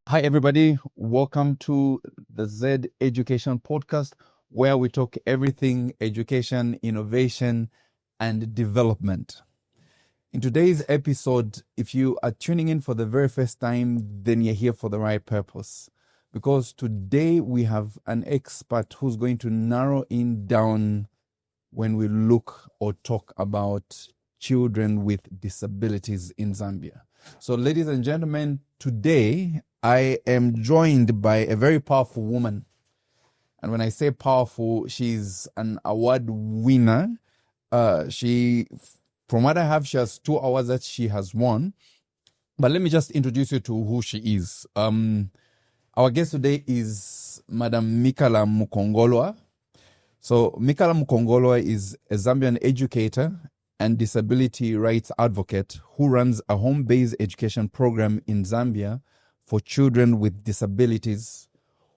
Hi, everybody. Welcome to the Z Education Podcast, where we talk everything education, innovation, and development. In today's episode, if you are tuning in for the very first time, then you're here for the right purpose. Because today we have an expert who's going to narrow in down when we look or talk about children with disabilities in Zambia. So, ladies and gentlemen, today I am joined by a very powerful woman. And when I say powerful, she's an award winner. From what I have, she has 2 awards that she has won. But let me just introduce you to who she is. Our guest today is Madam Mikala Mukongolwa. So Mikala Mukongolwa is a Zambian educator and disability rights advocate who runs a home-based education program in Zambia for children with disabilities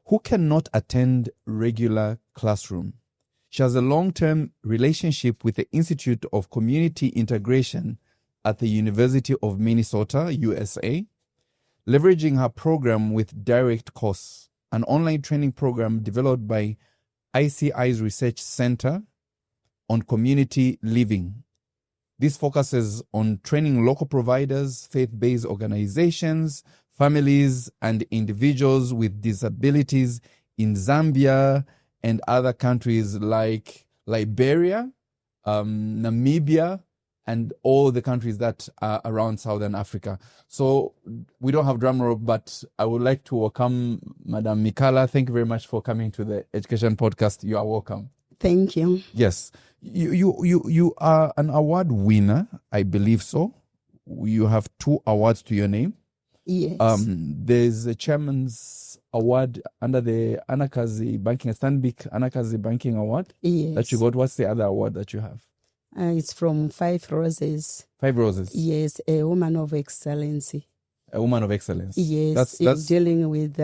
who cannot attend regular classroom. She has a long-term relationship with the Institute of Community Integration at the University of Minnesota, USA, leveraging her program with Direct Course, an online training program developed by ICI's Research Center on Community Living. This focuses on training local providers, faith-based organizations, families, and individuals with disabilities in Zambia and other countries like Liberia, Namibia, and all the countries that are around Southern Africa. So we don't have drum roll, but I would like to welcome Madam Mikala. Thank you very much for coming to the Education Podcast. You are welcome. Thank you. Yes. You are an award winner, I believe so. You have 2 awards to your name. Yes. There's a chairman's award under the Anakazi Banking, Stanbic Anakazi Banking Award. Yes. That you got. What's the other award that you have? It's from 5 Roses. 5 Roses. Yes, a woman of excellence. A woman of excellence. Yes, that's dealing with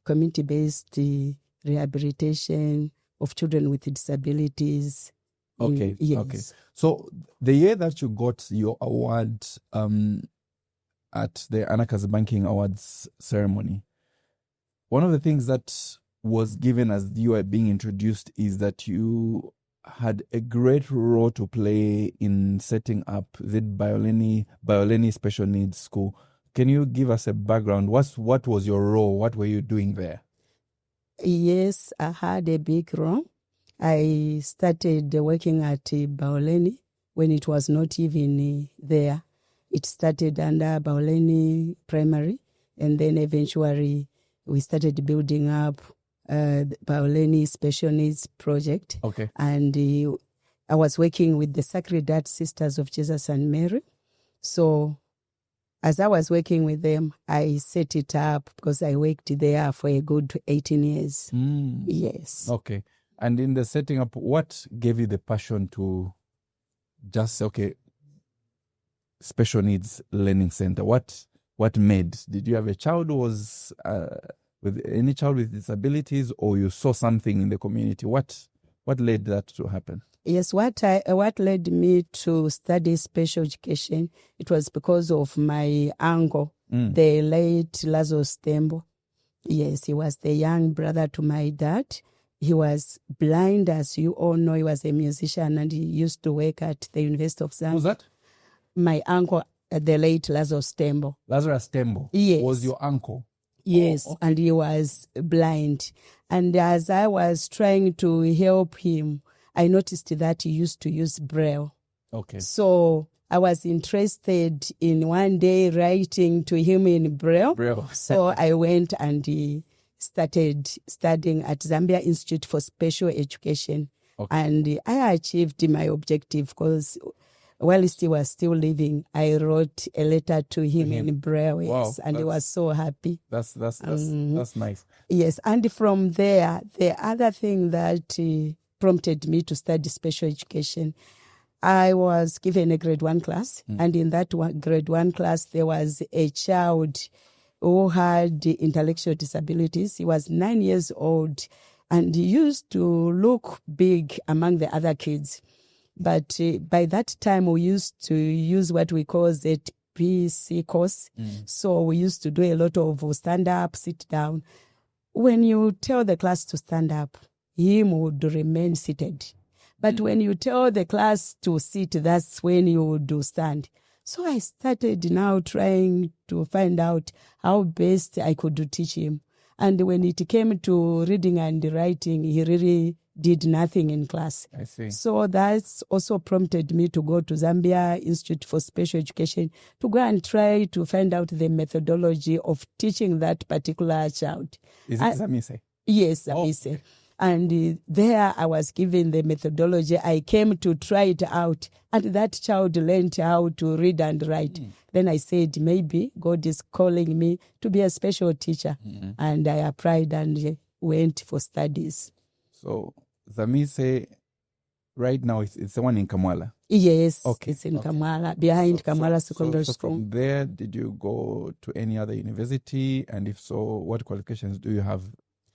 community-based rehabilitation of children with disabilities. Okay. Yes. Okay. So the year that you got your award at the Anakazi Banking Awards ceremony, one of the things that was given as you were being introduced is that you had a great role to play in setting up the Bioleni Special Needs School. Can you give us a background? What was your role? What were you doing there? Yes, I had a big role. I started working at Bioleni when it was not even there. It started under Bioleni Primary, and then eventually we started building up the Bioleni Special Needs Project. Okay. And I was working with the Sacred Heart Sisters of Jesus and Mary. So as I was working with them, I set it up because I worked there for a good 18 years. Yes. Okay. And in the setting up, what gave you the passion to just say, okay, Special Needs Learning Center? What made? Did you have a child who was with any child with disabilities, or you saw something in the community? What led that to happen? Yes, what led me to study special education, it was because of my uncle, the late Lazarus Tembo. Yes, he was the young brother to my dad. He was blind, as you all know. He was a musician, and he used to work at the University of Zambia. Who's that? My uncle, the late Lazarus Tembo. Lazarus Tembo? Yes. Was your uncle? Yes, Oh. And he was blind. And as I was trying to help him, I noticed that he used to use Braille. Okay. So I was interested in one day writing to him in Braille. So I went and started studying at Zambia Institute for Special Education. Okay. And I achieved my objective because whilst he was still living, I wrote a letter to him in Braille. Wow, And he was so happy. That's nice. Yes, and from there, the other thing that prompted me to study special education, I was given a grade 1 class, and in that grade 1 class, there was a child who had intellectual disabilities. He was 9 years old, and he used to look big among the other kids. But by that time, we used to use what we call BC course. So we used to do a lot of stand up, sit down. When you tell the class to stand up, him would remain seated. But when you tell the class to sit, that's when you would stand. So I started now trying to find out how best I could teach him. And when it came to reading and writing, he really did nothing in class. I see. So that's also prompted me to go to Zambia Institute for Special Education to go and try to find out the methodology of teaching that particular child. Is it Zamise? Yes, Oh, Zamise. okay. And there I was given the methodology. I came to try it out, and that child learned how to read and write. Then I said, maybe God is calling me to be a special teacher. And I applied and went for studies. So Zamise, right now, it's the one in Kamwala. Yes, Okay, it's in okay. Kamwala, behind Kamwala Secondary So School. from there, did you go to any other university? And if so, what qualifications do you have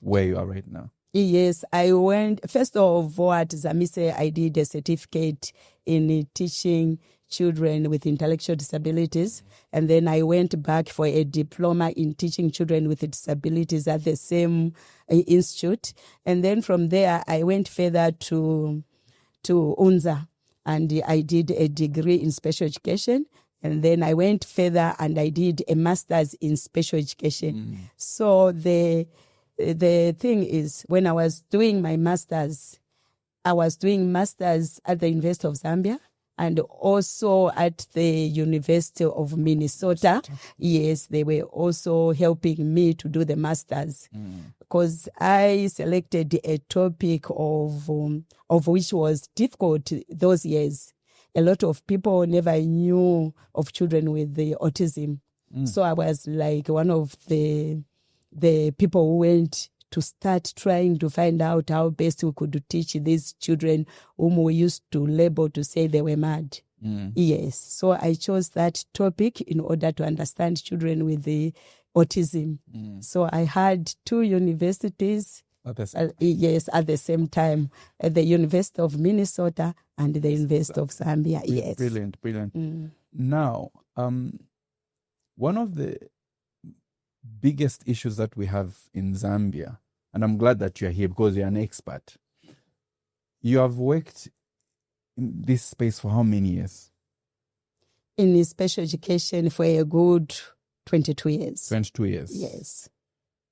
where you are right now? Yes, I went, first of all, at Zamise, I did a certificate in teaching children with intellectual disabilities. And then I went back for a diploma in teaching children with disabilities at the same institute. And then from there, I went further to UNZA, and I did a degree in special education. And then I went further and I did a master's in special education. So the thing is, when I was doing my master's, I was doing master's at the University of Zambia and also at the University of Minnesota. Yes, they were also helping me to do the master's because I selected a topic of which was difficult those years. A lot of people never knew of children with the autism. So I was like one of the people who went to start trying to find out how best we could teach these children whom we used to label to say they were mad. Yes. So I chose that topic in order to understand children with the autism. So I had 2 universities, yes, at the same time, at the University of Minnesota and the University of Zambia. Yes. Brilliant. Now, one of the biggest issues that we have in Zambia, and I'm glad that you're here because you're an expert. You have worked in this space for how many years? In special education for a good 22 years. 22 years. Yes.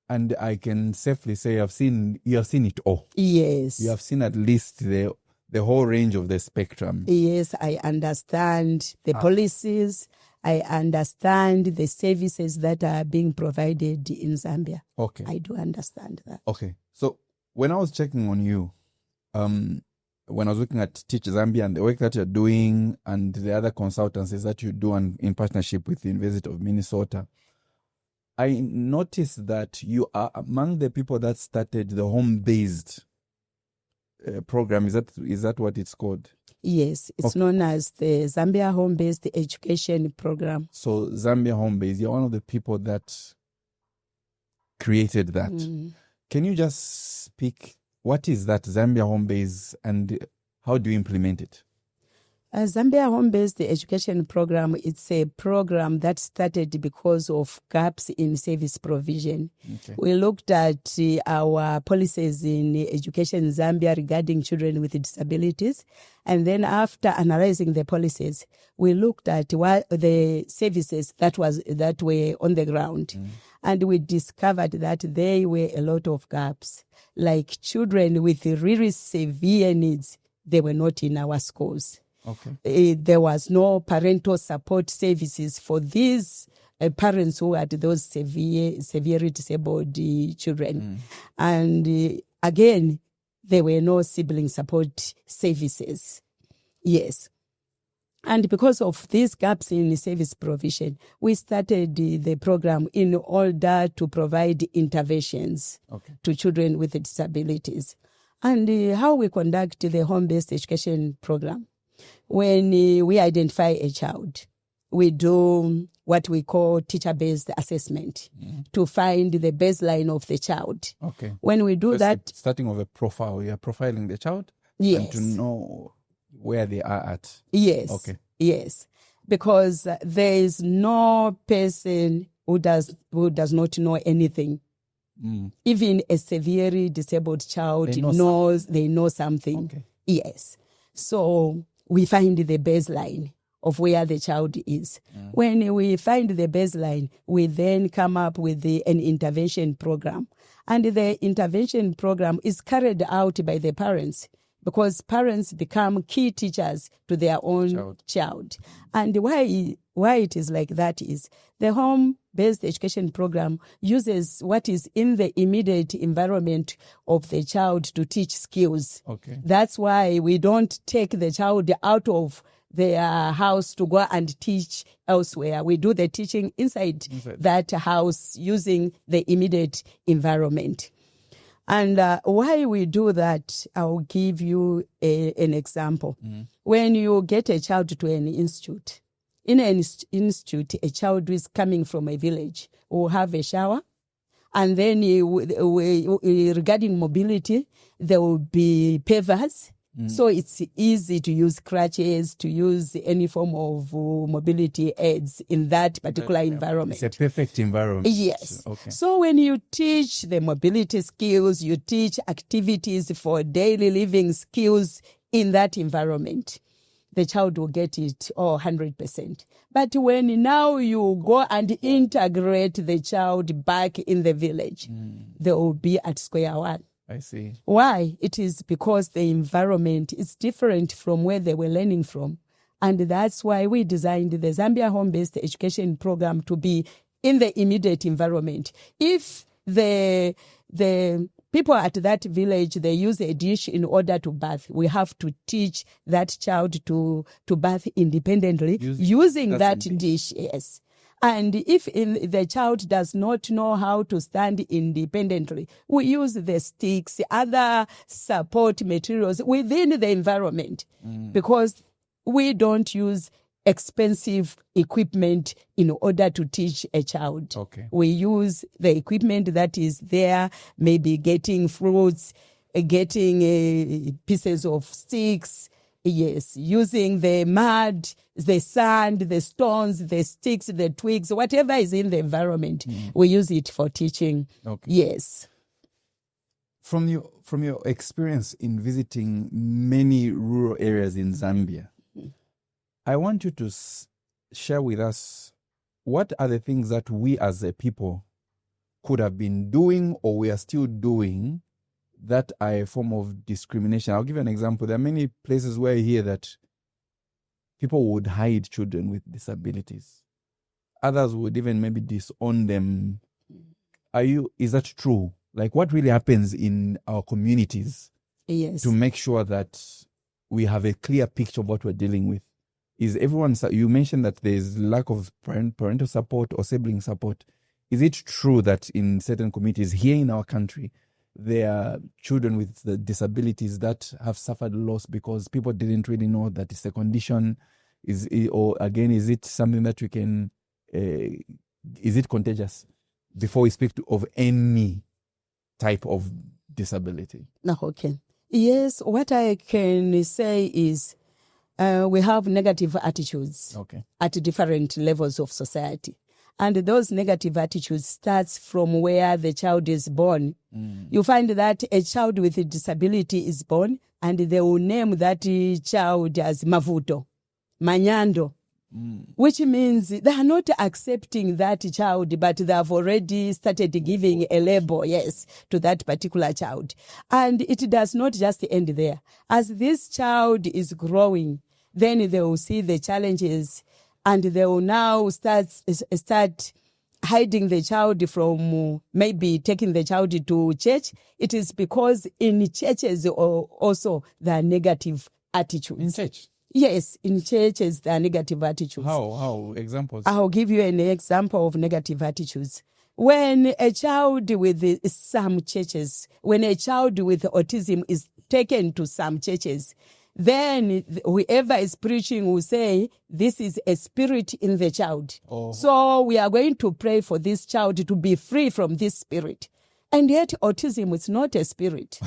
And I can safely say you have seen it all. Yes. You have seen at least the whole range of the spectrum. Yes, I understand the policies. I understand the services that are being provided in Zambia. Okay. I do understand that. Okay. So when I was checking on you, when I was looking at Teach Zambia and the work that you're doing and the other consultancies that you do in partnership with the University of Minnesota, I noticed that you are among the people that started the home-based program. Is that what it's called? Yes, it's known as the Zambia Home-Based Education Program. So Zambia Home-Based, you're one of the people that created that. Can you just speak, what is that Zambia Home-Based and how do you implement it? Zambia Home-Based Education Program, it's a program that started because of gaps in service provision. Okay. We looked at our policies in education in Zambia regarding children with disabilities. And then after analyzing the policies, we looked at what the services that were on the ground. And we discovered that there were a lot of gaps. Like children with really severe needs, they were not in our schools. Okay. There was no parental support services for these parents who had those severely disabled children. And again, there were no sibling support services. Yes. And because of these gaps in service provision, we started the program in order to provide interventions to children with disabilities. And how we conduct the home-based education program. When we identify a child, we do what we call teacher-based assessment to find the baseline of the child. Okay. When we do that... Starting with a profile, you are profiling the child? Yes. And to know where they are at? Yes. Okay. Yes. because there is no person who does not know anything. Even a severely disabled child they know something. Okay. Yes. So we find the baseline of where the child is. When we find the baseline, we then come up with an intervention program. And the intervention program is carried out by the parents, because parents become key teachers to their own child. And why it is like that is the home-based education program uses what is in the immediate environment of the child to teach skills. Okay. That's why we don't take the child out of their house to go and teach elsewhere. We do the teaching inside that house using the immediate environment. And why we do that, I'll give you an example. When you get a child to an institute, in an institute, a child who is coming from a village will have a shower, and then regarding mobility, there will be pavers. So it's easy to use crutches, to use any form of mobility aids in that particular environment. It's a perfect environment. Yes. Okay. So when you teach the mobility skills, you teach activities for daily living skills in that environment, the child will get it 100%. But when now you go and integrate the child back in the village, they will be at square one. I see. Why? It is because the environment is different from where they were learning from. And that's why we designed the Zambia home-based education program to be in the immediate environment. If the people at that village, they use a dish in order to bath, we have to teach that child to bath independently using that dish. Yes. And if the child does not know how to stand independently, we use the sticks, other support materials within the environment, because we don't use expensive equipment in order to teach a child. Okay. We use the equipment that is there, maybe getting fruits, getting pieces of sticks, yes, using the mud, the sand, the stones, the sticks, the twigs, whatever is in the environment, we use it for teaching. Okay. Yes. From your experience in visiting many rural areas in Zambia, I want you to share with us what are the things that we as a people could have been doing or we are still doing that are a form of discrimination. I'll give you an example. There are many places where I hear that people would hide children with disabilities. Others would even maybe disown them. Is that true? Like, what really happens in our communities to make sure that we have a clear picture of what we're dealing with? Is everyone, you mentioned that there's lack of parental support or sibling support. Is it true that in certain communities here in our country, there are children with the disabilities that have suffered loss because people didn't really know that it's a condition? Is it something that we can, is it contagious? Before we speak of any type of disability. Okay. Yes, what I can say is we have negative attitudes at different levels of society. And those negative attitudes starts from where the child is born. You find that a child with a disability is born and they will name that child as Mavuto, Manyando, which means they are not accepting that child, but they have already started giving a label, to that particular child. And it does not just end there. As this child is growing, then they will see the challenges and they will now start hiding the child from maybe taking the child to church. It is because in churches also there are negative attitudes. In church? Yes, in churches there are negative attitudes. How? Examples? I'll give you an example of negative attitudes. When a child with some churches, when a child with autism is taken to some churches, then whoever is preaching will say, this is a spirit in the child. So we are going to pray for this child to be free from this spirit. And yet autism is not a spirit.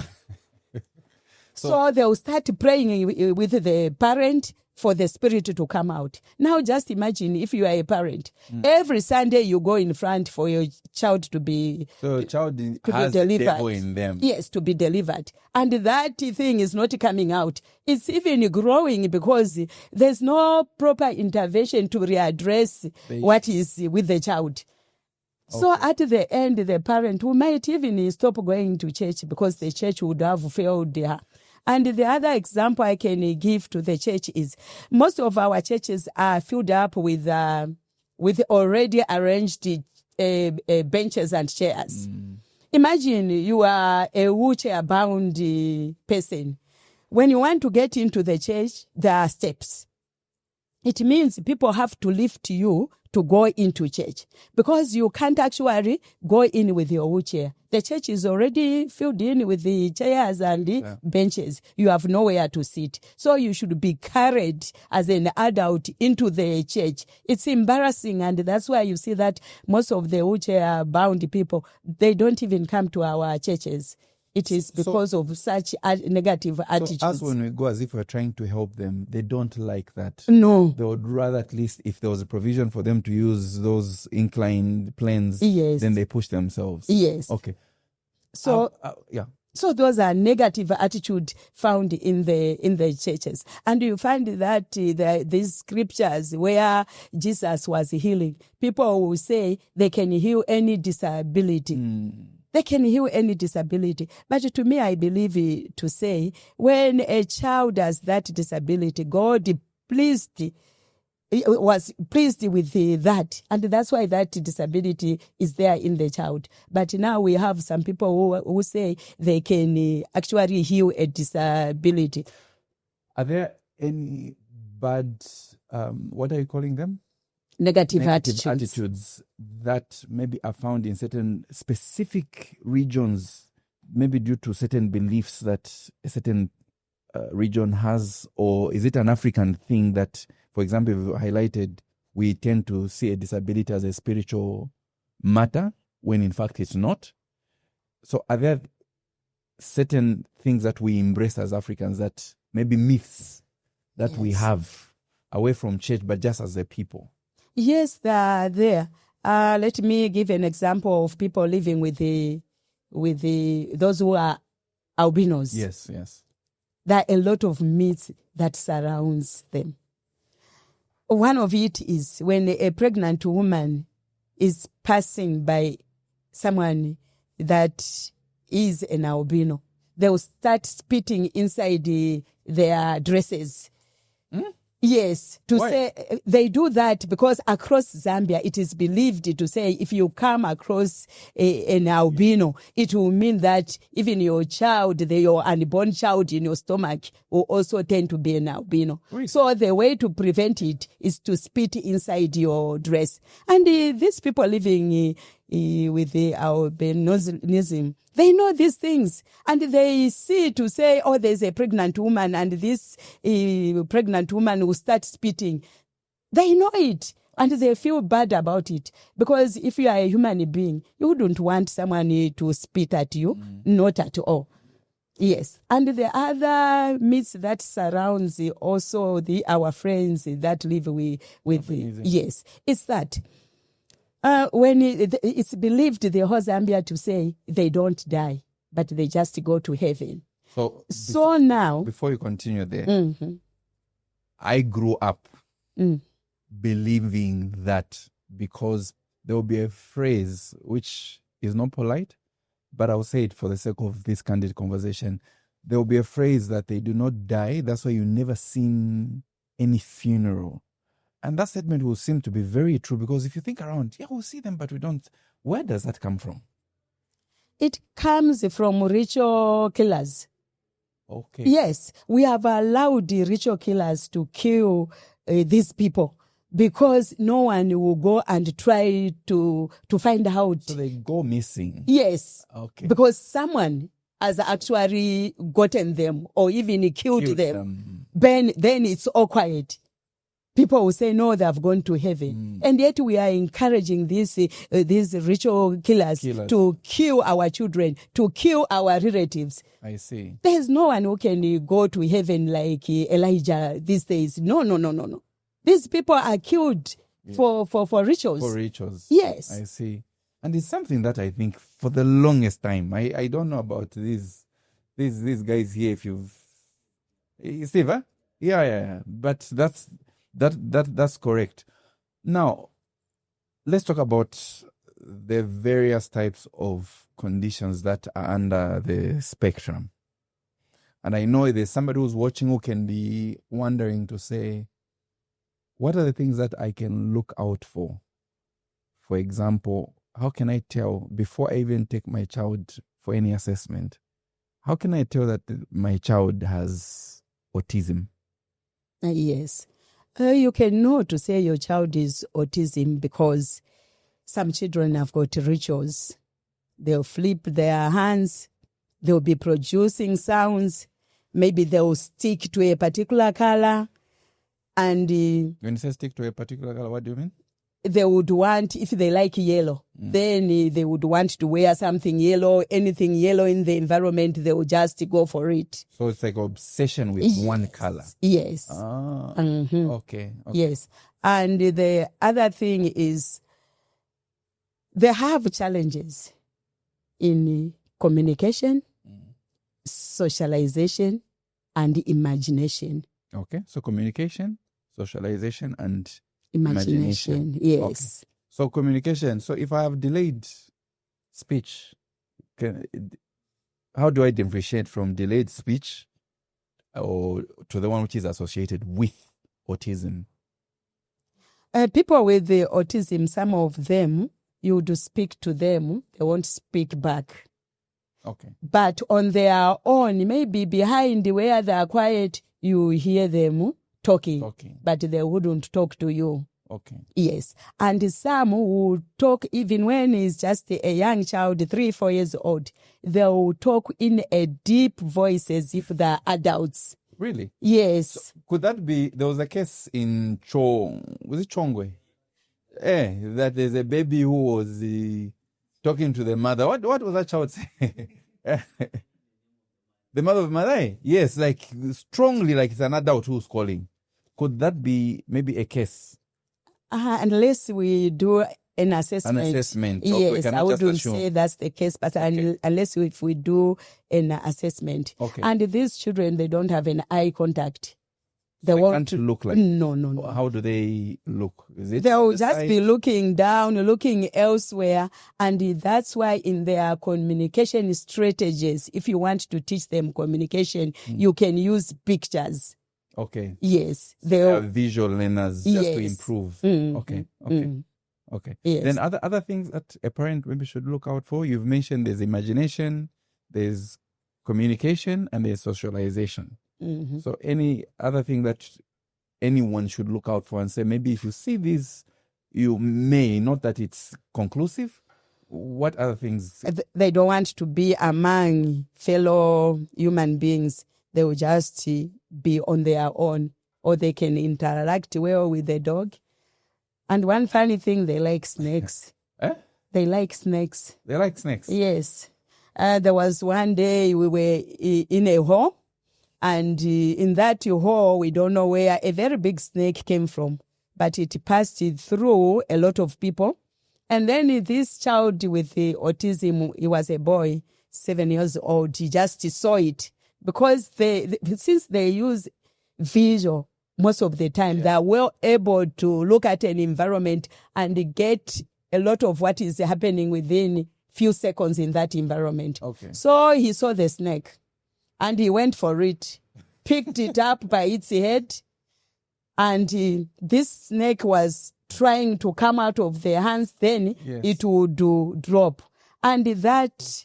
So they'll start praying with the parent for the spirit to come out. Now just imagine if you are a parent. Every Sunday you go in front for your child to be So the child to has be delivered. devil in them. Yes, to be delivered. And that thing is not coming out. It's even growing because there's no proper intervention to readdress what is with the child. So at the end, the parent who might even stop going to church because the church would have failed her. And the other example I can give to the church is most of our churches are filled up with already arranged benches and chairs. Imagine you are a wheelchair-bound person. When you want to get into the church, there are steps. It means people have to lift you to go into church because you can't actually go in with your wheelchair. The church is already filled in with the chairs and the benches. You have nowhere to sit. So you should be carried as an adult into the church. It's embarrassing, and that's why you see that most of the wheelchair-bound people, they don't even come to our churches. It is because of such negative attitudes. So us, when we go as if we're trying to help them, they don't like that. No. They would rather, at least if there was a provision for them to use those inclined planes, then they push themselves. Yes. Okay. So yeah. So those are negative attitude found in the churches. And you find that these scriptures where Jesus was healing, people will say they can heal any disability. They can heal any disability. But to me, I believe to say, when a child has that disability, God was pleased with that. And that's why that disability is there in the child. But now we have some people who say they can actually heal a disability. Are there any bad, what are you calling them? Negative attitudes that maybe are found in certain specific regions, maybe due to certain beliefs that a certain region has, or is it an African thing that, for example, you've highlighted, we tend to see a disability as a spiritual matter when in fact it's not? So are there certain things that we embrace as Africans, that maybe myths that we have away from church but just as a people? Yes, they are there. Let me give an example of people living with those who are albinos. Yes. There are a lot of myths that surrounds them. One of it is when a pregnant woman is passing by someone that is an albino, they will start spitting inside their dresses. Yes, say they do that because across Zambia it is believed to say if you come across an albino, it will mean that even your child, your unborn child in your stomach, will also tend to be an albino. Right. So the way to prevent it is to spit inside your dress. And these people living with the albinism, they know these things, and they see to say, oh, there's a pregnant woman, and this pregnant woman will start spitting. They know it, and they feel bad about it, because if you are a human being, you wouldn't want someone to spit at you, not at all. Yes, and the other myths that surrounds also our friends that live with yes, it's that. When it's believed the whole Zambia to say they don't die, but they just go to heaven. So now... Before you continue there, I grew up believing that, because there will be a phrase which is not polite, but I'll say it for the sake of this candid conversation. There will be a phrase that they do not die. That's why you never seen any funeral. And that statement will seem to be very true, because if you think around, we'll see them, but we don't. Where does that come from? It comes from ritual killers. Okay. Yes, we have allowed the ritual killers to kill these people, because no one will go and try to find out. So they go missing. Yes. Okay. Because someone has actually gotten them or even killed them. Then it's all quiet. people will say, no, they have gone to heaven. And yet we are encouraging these ritual killers to kill our children, to kill our relatives. I see. There's no one who can go to heaven like Elijah these days. No. These people are killed for rituals. For rituals. Yes. I see. And it's something that I think for the longest time, I don't know about these guys here, if you've... Steve, huh? Yeah. But that's correct. Now, let's talk about the various types of conditions that are under the spectrum. And I know there's somebody who's watching who can be wondering to say, what are the things that I can look out for? For example, how can I tell, before I even take my child for any assessment, how can I tell that my child has autism? Yes. You can know to say your child is autism because some children have got rituals. They'll flip their hands. They'll be producing sounds. Maybe they'll stick to a particular color. And when you say stick to a particular color, what do you mean? They would want, if they like yellow, then they would want to wear something yellow, anything yellow in the environment, they would just go for it. So it's like obsession with one color. Yes. Okay. Yes. And the other thing is they have challenges in communication, socialization, and imagination. Okay. So communication, socialization, and imagination. Yes. Okay. So communication. So if I have delayed speech, how do I differentiate from delayed speech or to the one which is associated with autism? People with the autism, some of them, you would speak to them, they won't speak back. Okay. But on their own, maybe behind where they are quiet, you hear them talking, but they wouldn't talk to you. Okay. Yes. And some will talk even when he's just a young child, 3-4 years old. They will talk in a deep voice as if they're adults. Really? Yes. So could that be, there was a case in was it Chongwe? That there's a baby who was talking to the mother. What was that child saying? The mother of Malay? Yes, like strongly, like it's an adult who's calling. Could that be maybe a case? Unless we do an assessment. An assessment. Yes, I wouldn't say that's the case, but unless if we do an assessment. Okay. And these children, they don't have an eye contact. They can't look like... No. How do they look? Is it they'll just be looking down, looking elsewhere. And that's why in their communication strategies, if you want to teach them communication, you can use pictures. Okay. Yes. They are visual learners just to improve. Okay. Yes. Then other things that a parent maybe should look out for, you've mentioned there's imagination, there's communication, and there's socialization. So any other thing that anyone should look out for and say, maybe if you see this, you may, not that it's conclusive, what other things? They don't want to be among fellow human beings. They will just be on their own, or they can interact well with the dog. And one funny thing, they like snakes. They like snakes. They like snakes? Yes. There was one day we were in a hall, and in that hall, we don't know where a very big snake came from, but it passed through a lot of people. And then this child with the autism, he was a boy, 7 years old, he just saw it. Because since they use visual most of the time, they are well able to look at an environment and get a lot of what is happening within few seconds in that environment. Okay. So he saw the snake and he went for it, picked it up by its head, and this snake was trying to come out of their hands, then it would drop. And that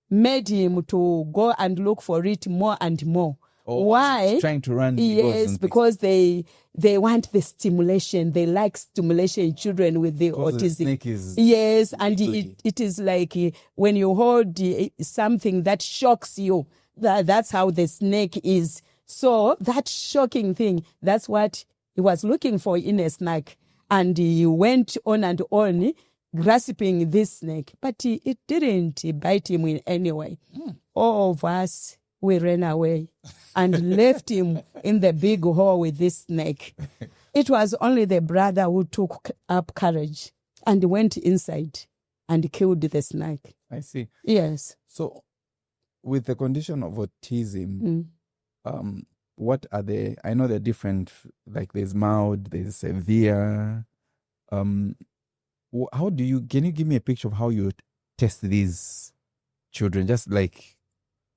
made him to go and look for it more and more. Why? Trying to run. Yes, because they want the stimulation. They like stimulation, children with the autism. The snake is and it is like when you hold something that shocks you, that's how the snake is. So that shocking thing, that's what he was looking for in a snake, and he went on and on grasping this snake, but it didn't bite him in any way. All of us, we ran away and left him in the big hole with this snake. It was only the brother who took up courage and went inside and killed the snake. I see. Yes. So, with the condition of autism, what are the? I know they're different. Like there's mild, there's severe. How do you? Can you give me a picture of how you test these children? Just like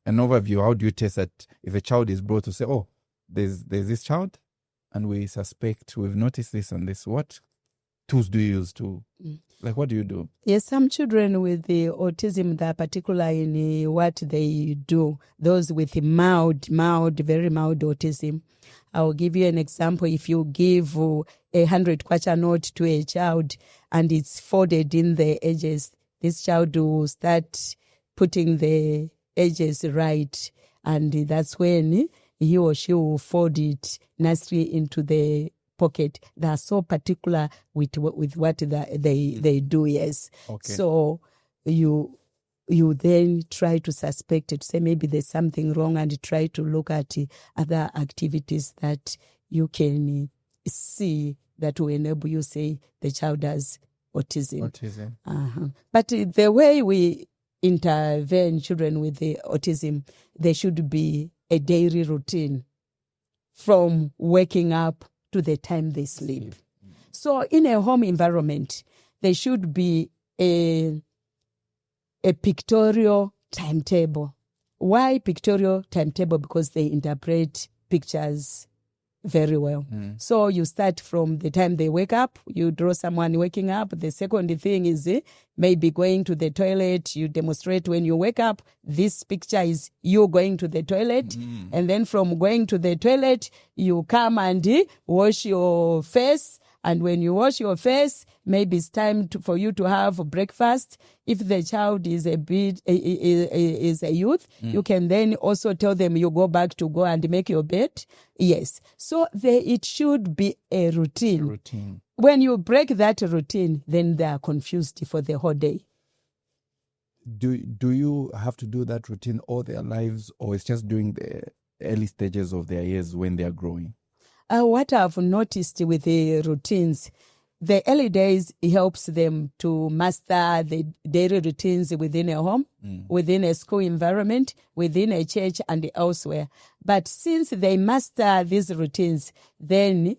an overview. How do you test that? If a child is brought to say, "Oh, there's this child, and we suspect we've noticed this and this," what tools do you use to? Like, what do you do? Yes, some children with the autism, they're particular in what they do. Those with mild, very mild autism. I'll give you an example. If you give 100 kwacha note to a child and it's folded in the edges, this child will start putting the edges right. And that's when he or she will fold it nicely into the pocket. They are so particular with what they do, yes. Okay. So you then try to suspect it, say maybe there's something wrong, and try to look at other activities that you can see that will enable you say the child has autism. But the way we intervene children with the autism, there should be a daily routine from waking up to the time they sleep. So in a home environment, there should be a pictorial timetable. Why pictorial timetable? Because they interpret pictures very well. So you start from the time they wake up, you draw someone waking up. The second thing is maybe going to the toilet. You demonstrate when you wake up, this picture is you going to the toilet. And then from going to the toilet, you come and wash your face. And when you wash your face, maybe it's time for you to have breakfast. If the child is is a youth, you can then also tell them you go and make your bed. Yes. So it should be a routine. When you break that routine, then they are confused for the whole day. Do you have to do that routine all their lives, or it's just during the early stages of their years when they are growing? What I've noticed with the routines, the early days, it helps them to master the daily routines within a home, within a school environment, within a church, and elsewhere. But since they master these routines, then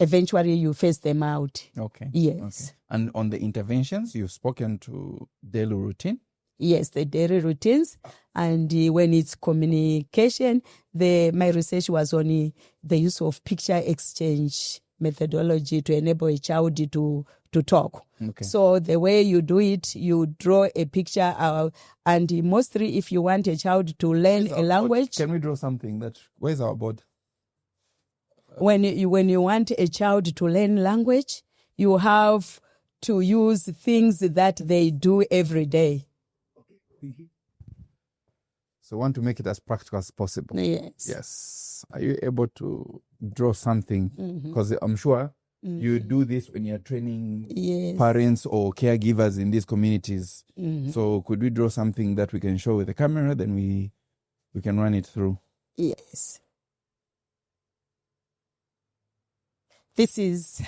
eventually you phase them out. Okay. Yes. Okay. And on the interventions, you've spoken to daily routine? Yes, the daily routines. And when it's communication, my research was on the use of picture exchange methodology to enable a child to talk. Okay. So the way you do it, you draw a picture, and mostly if you want a child to learn a language. Can we draw something? Where's our board? When you want a child to learn language, you have to use things that they do every day. So want to make it as practical as possible. Yes. Yes. Are you able to draw something? Because I'm sure you do this when you're training parents or caregivers in these communities. So could we draw something that we can show with the camera? Then we can run it through. Yes. This is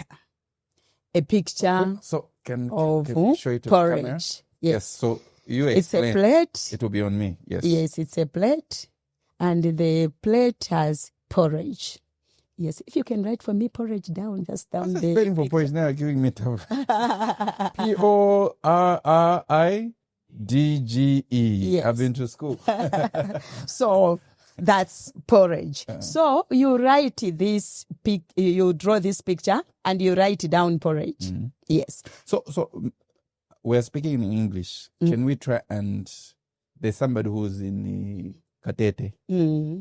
a picture can show it to porridge. the camera? Yes. So you explain. It's a plate. It will be on me. Yes. Yes, it's a plate, and the plate has porridge. Yes, if you can write for me porridge down, just down there. Spelling for porridge now, giving me tough. Porridge. Yes. I've been to school. So that's porridge. So you write this you draw this picture and you write down porridge. Yes. So we're speaking in English. Can we try and there's somebody who's in Katete.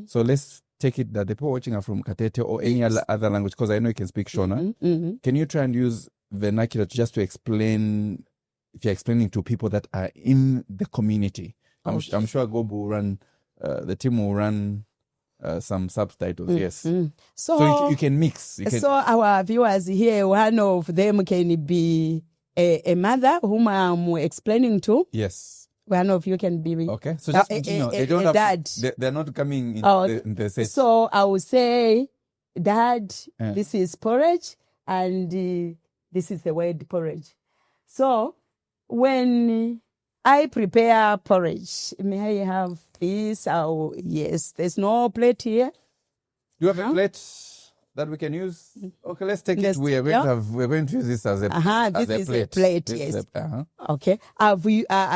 So let's take it that the people watching are from Katete or any other language, because I know you can speak Shona. Can you try and use vernacular just to explain, if you're explaining to people that are in the community? I'm sure Gob will run, the team will run some subtitles. Yes. So, So you can mix. You can, so our viewers here, one of them can be a mother whom I'm explaining to. yes. One of you can be Okay. So just continue. They don't have dad. they're not coming in in the set. So I will say, Dad, Yeah. this is porridge, and this is the word porridge. So when I prepare porridge, may I have this? Oh, yes. There's no plate here. Do you have a plate that we can use? Okay, let's take it. We're going to use this as a This is plate. a plate. This Yes. is Okay.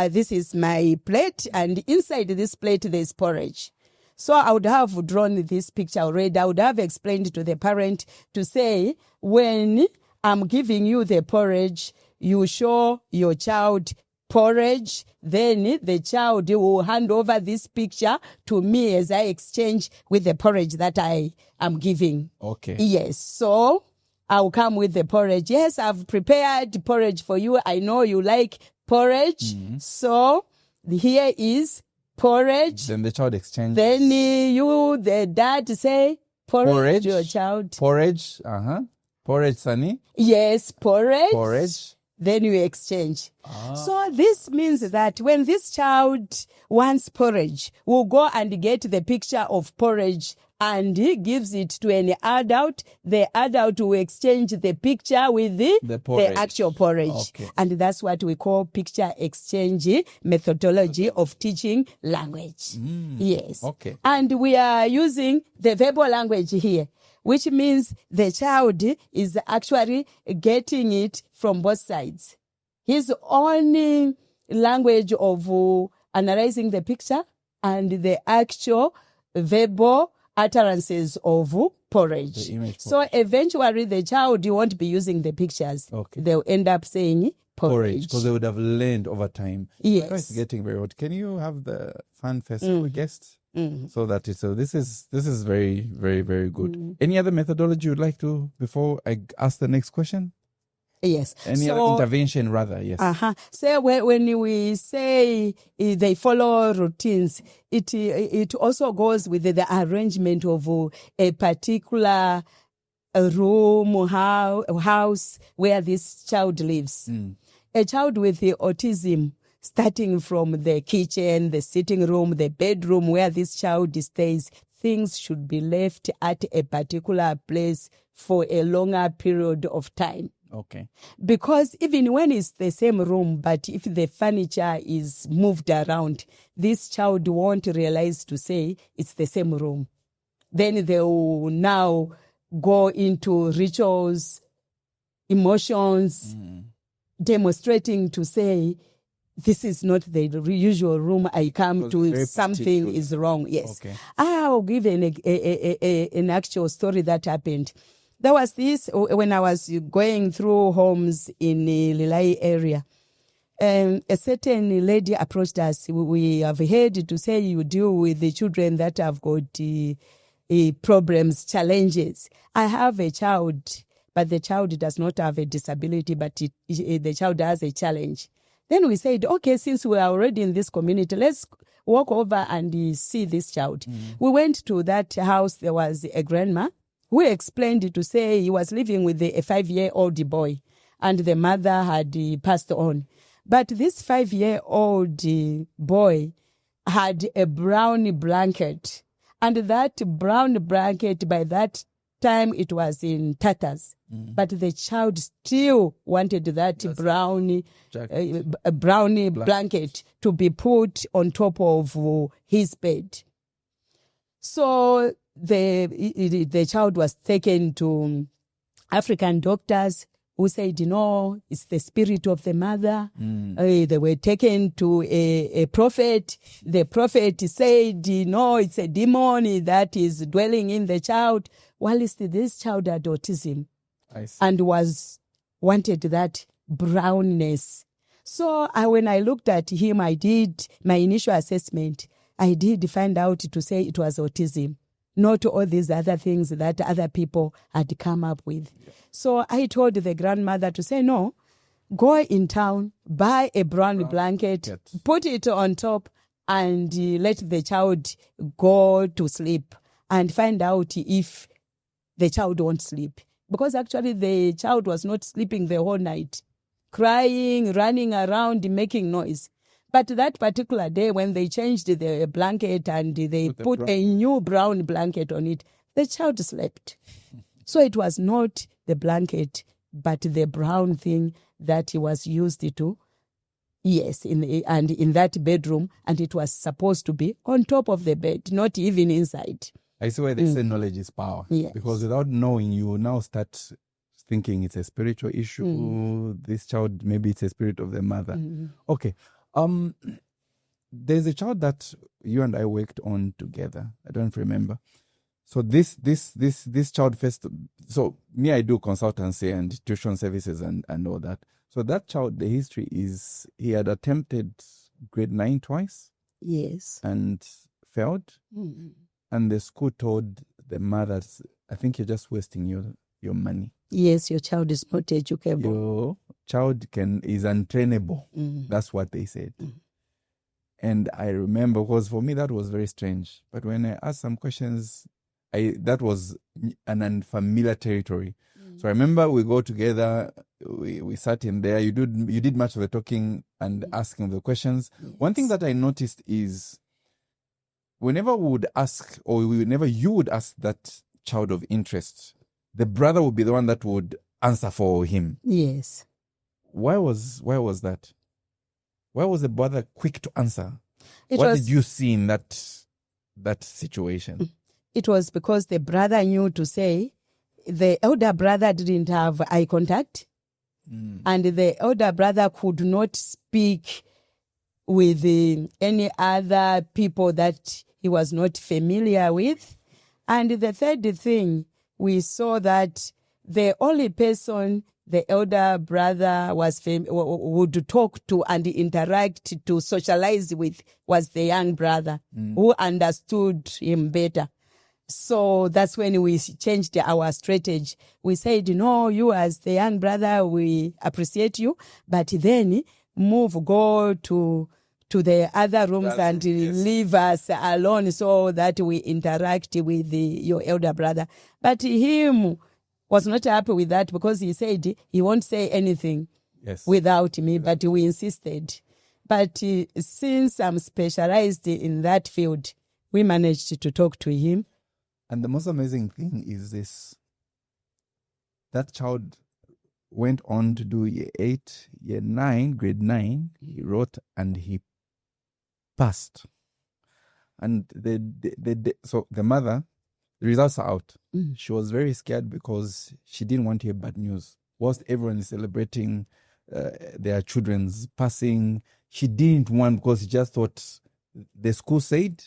This is my plate, and inside this plate there's porridge. So I would have drawn this picture already. I would have explained to the parent to say, when I'm giving you the porridge, you show your child porridge, then the child will hand over this picture to me as I exchange with the porridge that I am giving. Okay. Yes. So I'll come with the porridge. Yes, I've prepared porridge for you. I know you like porridge. So here is porridge. Then the child exchanges. Then you, the dad, say porridge to your child. Porridge. Porridge, Sunny. Yes, porridge. Porridge. Then you exchange. So this means that when this child wants porridge, we'll go and get the picture of porridge and he gives it to an adult. The adult will exchange the picture with the actual porridge. Okay. And that's what we call picture exchange methodology of teaching language. Yes. Okay. And we are using the verbal language here, which means the child is actually getting it from both sides. His own language of analyzing the picture and the actual verbal utterances of porridge. So eventually the child won't be using the pictures. Okay. They'll end up saying porridge. Because they would have learned over time. Yes. It's getting very odd. Can you have the fan first guest? So that is this is very, very, very good. Any other methodology you'd like to before I ask the next question? Yes. Any other intervention rather? Yes. So when we say they follow routines, it also goes with the arrangement of a particular room, house where this child lives. A child with autism, starting from the kitchen, the sitting room, the bedroom where this child stays, things should be left at a particular place for a longer period of time. Okay. Because even when it's the same room, but if the furniture is moved around, this child won't realize to say it's the same room. Then they will now go into rituals, emotions, demonstrating to say, this is not the usual room I come to, something is wrong. Yes. Okay. I'll give an actual story that happened. There was this, when I was going through homes in the Lilai area, a certain lady approached us. We have heard to say you deal with the children that have got problems, challenges. I have a child, but the child does not have a disability, but the child has a challenge. Then we said, okay, since we are already in this community, let's walk over and see this child. We went to that house. There was a grandma who explained to say he was living with a 5-year-old boy and the mother had passed on. But this 5-year-old boy had a brown blanket, and that brown blanket, by that time it was in tatters. But the child still wanted that brownie blanket to be put on top of his bed. So the child was taken to African doctors who said, no, it's the spirit of the mother. They were taken to a prophet. The prophet said, no, it's a demon that is dwelling in the child. Whilst this child had autism and wanted that brownness. So when I looked at him, I did my initial assessment. I did find out to say it was autism, not all these other things that other people had come up with. So I told the grandmother to say, no, go in town, buy a brown blanket, put it on top, and let the child go to sleep. and find out if the child won't sleep. Because actually the child was not sleeping the whole night, crying, running around, making noise. But that particular day when they changed the blanket and they put a new brown blanket on it, the child slept. So it was not the blanket, but the brown thing that he was used to. Yes, in that bedroom, and it was supposed to be on top of the bed, not even inside. I see why they say knowledge is power. Yes. Because without knowing, you now start thinking it's a spiritual issue. This child, maybe it's a spirit of the mother. Okay. There's a child that you and I worked on together. I don't remember. So this child first. So me, I do consultancy and tuition services and all that. So that child, the history is he had attempted grade 9 twice. Yes. And failed. And the school told the mothers, I think you're just wasting your money. Yes, your child is not educable. Your child is untrainable. That's what they said. And I remember, because for me that was very strange. But when I asked some questions, that was an unfamiliar territory. So I remember we go together, we sat in there. You did much of the talking and asking the questions. Yes. One thing that I noticed is whenever we would ask, or whenever you would ask that child of interest, the brother would be the one that would answer for him. Yes. Why was that? Why was the brother quick to answer? What did you see in that situation? It was because the brother knew to say. The elder brother didn't have eye contact, and the elder brother could not speak with any other people that he was not familiar with. And the third thing, we saw that the only person the elder brother would talk to and interact to socialize with was the young brother who understood him better. So that's when we changed our strategy. We said, no, you as the young brother, we appreciate you, but then go to the other rooms and leave us alone so that we interact with your elder brother. But him was not happy with that because he said he won't say anything without me, but we insisted. But since I'm specialized in that field, we managed to talk to him. And the most amazing thing is this. That child went on to do year 8, year 9, grade 9. He wrote and he passed. And so the mother, the results are out. She was very scared because she didn't want to hear bad news. Whilst everyone is celebrating their children's passing, she didn't want, because she just thought the school said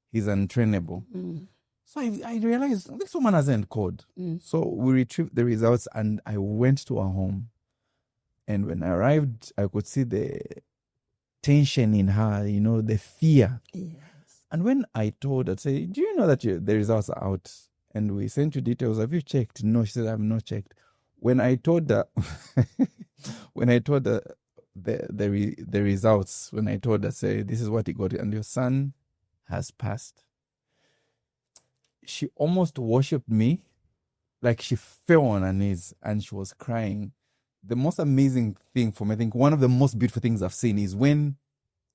he's untrainable. So I realized this woman hasn't called. So we retrieved the results and I went to her home. And when I arrived, I could see the tension in her, the fear. Yes. And when I told her, say, do you know that the results are out? And we sent you details. Have you checked? No, she said, I have not checked. When I told her, the results, when I told her, say, this is what he got, and your son has passed, she almost worshipped me, like she fell on her knees and she was crying. The most amazing thing for me, I think one of the most beautiful things I've seen is when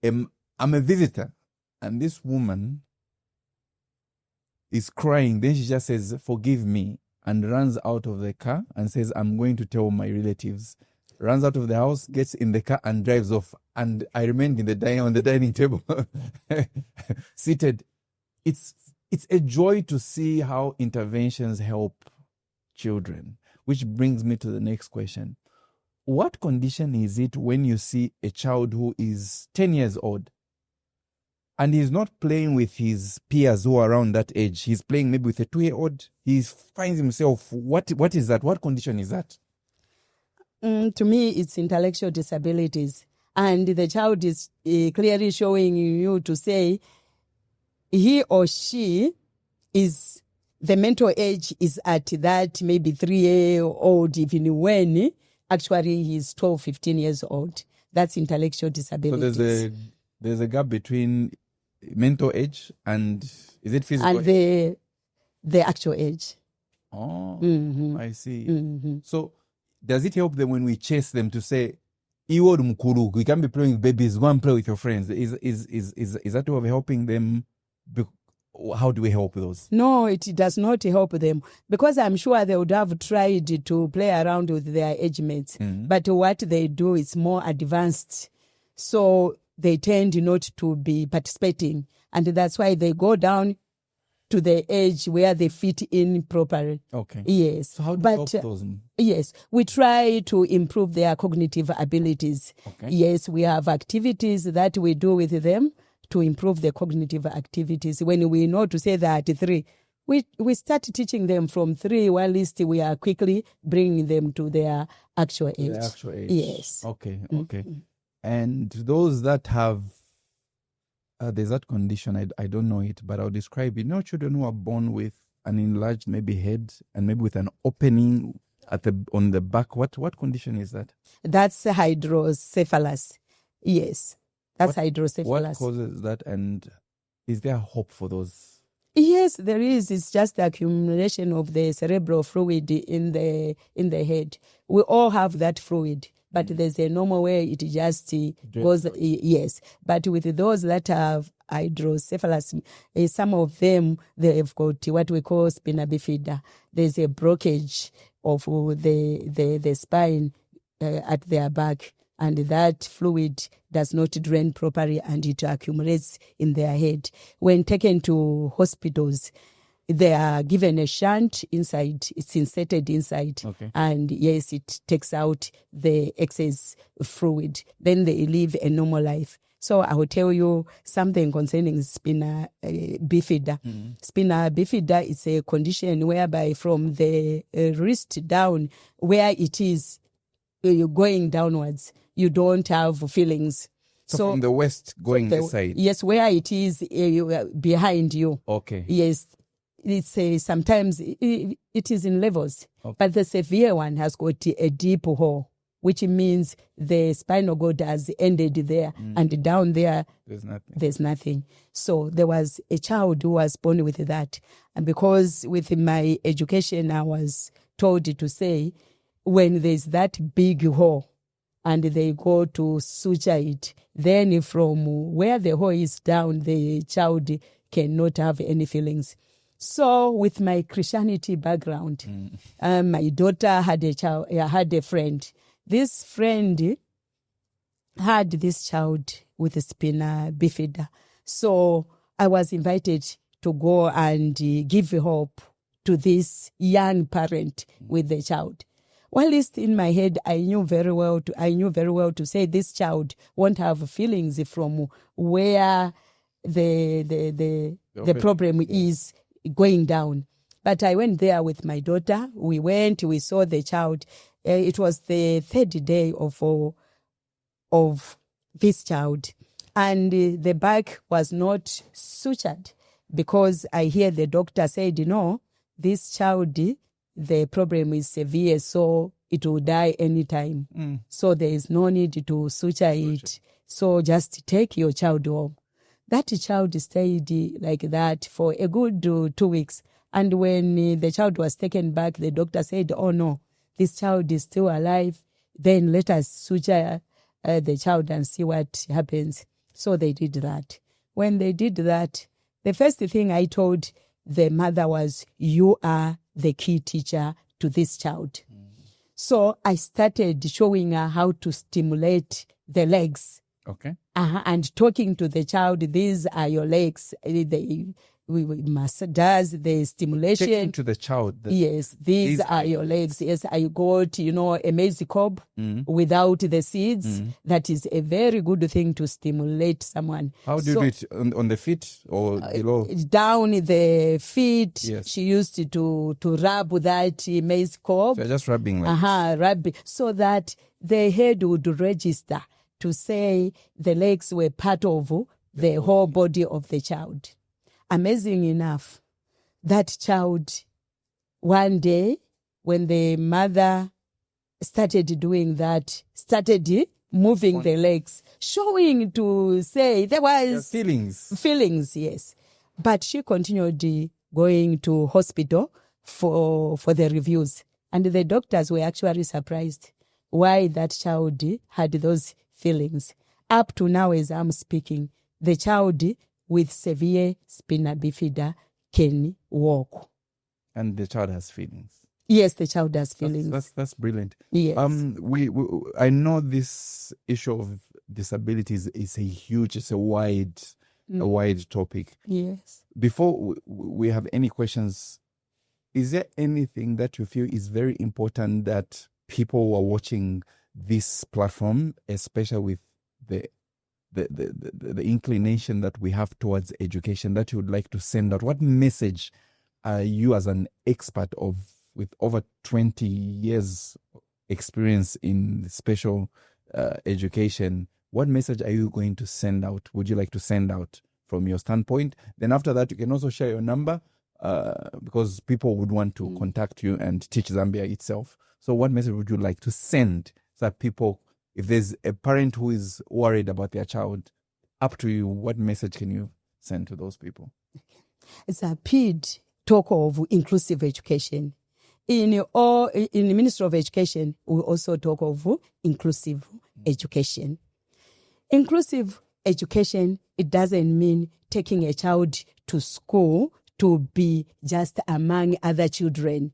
I'm a visitor and this woman is crying. Then she just says, forgive me, and runs out of the car and says, I'm going to tell my relatives. Runs out of the house, gets in the car and drives off. And I remained on the dining table, seated. It's a joy to see how interventions help children, which brings me to the next question. What condition is it when you see a child who is 10 years old and he's not playing with his peers who are around that age? He's playing maybe with a 2-year-old. He finds himself, what is that? What condition is that? To me, it's intellectual disabilities. And the child is clearly showing you to say, he or she is, the mental age is at that maybe 3-year-old, even when actually he's 12, 15 years old. That's intellectual disabilities. So there's a gap between mental age and, is it physical? And the actual age. Oh, Mm-hmm. I see. Mm-hmm. So does it help them when we chase them to say, "Iwo mukuru, we can't be playing with babies, go and play with your friends"? Is that way of helping them? How do we help those? No, it does not help them, because I'm sure they would have tried to play around with their age mates. Mm-hmm. But what they do is more advanced. So they tend not to be participating. And that's why they go down to the age where they fit in properly. Okay. Yes. So how do we help those? Yes, we try to improve their cognitive abilities. Okay. Yes, we have activities that we do with them to improve the cognitive activities. When we know to say that 3, we start teaching them from 3, while at least we are quickly bringing them to their actual age. The actual age. Yes. Okay. And those that have, there's that condition, I don't know it, but I'll describe it. Children who are born with an enlarged maybe head and maybe with an opening on the back. What condition is that? That's hydrocephalus. Yes. That's hydrocephalus. What causes that, and is there hope for those? Yes, there is. It's just the accumulation of the cerebral fluid in the head. We all have that fluid, but there's a normal way it just goes. Yes, but with those that have hydrocephalus, some of them, they've got what we call spina bifida. There's a blockage of the spine at their back, and that fluid does not drain properly and it accumulates in their head. When taken to hospitals, they are given a shunt inside, it's inserted inside, and yes, it takes out the excess fluid. Then they live a normal life. So I will tell you something concerning spina bifida. Mm-hmm. Spina bifida is a condition whereby from the wrist down, where it is going downwards, you don't have feelings. So from the west going this side? Yes, where it is behind you. Okay. Yes, it's sometimes it is in levels. Okay. But the severe one has got a deep hole, which means the spinal cord has ended there, and down there, there's nothing. So there was a child who was born with that. And because with my education, I was told to say, when there's that big hole and they go to suture it, then from where the hole is down, the child cannot have any feelings. So with my Christianity background, my daughter had a friend. This friend had this child with a spina bifida. So I was invited to go and give hope to this young parent with the child. Well, at least in my head, I knew very well to say this child won't have feelings from where the problem is going down. But I went there with my daughter. We saw the child. It was the 3rd day of this child. And the back was not sutured because I hear the doctor said, this child, the problem is severe, so it will die anytime. So there is no need to suture it. So just take your child home. That child stayed like that for a good 2 weeks. And when the child was taken back, the doctor said, oh no, this child is still alive. Then let us suture the child and see what happens. So they did that. When they did that, the first thing I told the mother was, you are the key teacher to this child. So I started showing her how to stimulate the legs. Okay. And talking to the child, these are your legs. We must does the stimulation. Taking to the child. Yes, these are your legs. Yes, I got, a maize cob without the seeds. That is a very good thing to stimulate someone. How do you do it? On the feet or below? Down the feet. Yes. She used to rub that maize cob. So you're just rubbing like rubbing, so that the head would register to say the legs were part of the whole body of the child. Amazing enough, that child, one day, when the mother started doing that, started moving the legs, showing to say there was feelings. Feelings, yes. But she continued going to hospital for the reviews. And the doctors were actually surprised why that child had those feelings. Up to now, as I'm speaking, the child with severe spina bifida can walk. And the child has feelings. Yes, the child has feelings. That's brilliant. Yes. I know this issue of disabilities is a wide topic. Yes. Before we have any questions, is there anything that you feel is very important that people who are watching this platform, especially with the inclination that we have towards education, that you would like to send out? What message are you, as an expert with over 20 years experience in special education, what message are you going to send out? Would you like to send out from your standpoint? Then after that, you can also share your number, because people would want to contact you and Teach Zambia itself. So what message would you like to send so that people, if there's a parent who is worried about their child, up to you, what message can you send to those people? ZedEdu talk of inclusive education. In the Ministry of Education, we also talk of inclusive education. Inclusive education, it doesn't mean taking a child to school to be just among other children.